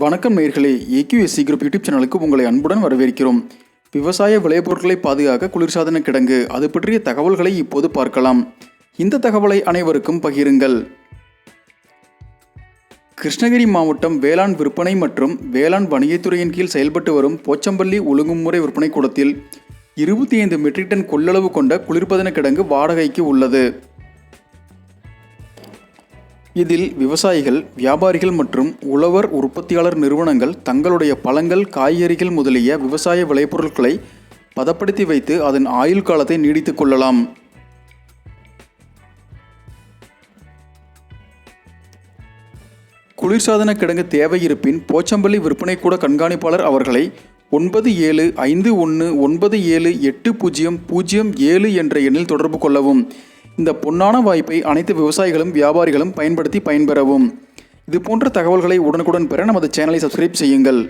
வணக்கம் நேயர்களே, AQSC group YouTube சேனலுக்கு உங்களை அன்புடன் வரவேற்கிறோம். விவசாய விளைபொருட்களை பாதுகாக்க குளிர்சாதன கிடங்கு, அது பற்றிய தகவல்களை இப்போது பார்க்கலாம். இந்த தகவலை அனைவருக்கும் பகிருங்கள். கிருஷ்ணகிரி மாவட்டம் வேளாண் விற்பனை மற்றும் வேளாண் வணிகத்துறையின் கீழ் செயல்பட்டு வரும் போச்சம்பள்ளி ஒழுங்குமுறை விற்பனை கூடத்தில் 25 மெட்ரிக் டன் கொள்ளளவு கொண்ட குளிர்பதன கிடங்கு வாடகைக்கு உள்ளது. இதில் விவசாயிகள், வியாபாரிகள் மற்றும் உழவர் உற்பத்தியாளர் நிறுவனங்கள் தங்களுடைய பழங்கள், காய்கறிகள் முதலிய விவசாய விளைபொருட்களை பதப்படுத்தி வைத்து அதன் ஆயுள் காலத்தை நீடித்துக் கொள்ளலாம். குளிர்சாதன கிடங்கு தேவை இருப்பின் போச்சம்பள்ளி விற்பனை கூட கண்காணிப்பாளர் அவர்களை 9751978007 என்ற எண்ணில் தொடர்பு கொள்ளவும். இந்த பொன்னான வாய்ப்பை அனைத்து விவசாயிகளும் வியாபாரிகளும் பயன்படுத்தி பயன்பெறவும். இது போன்ற தகவல்களை உடனுக்குடன் பெற நமது சேனலை சப்ஸ்கிரைப் செய்யுங்கள்.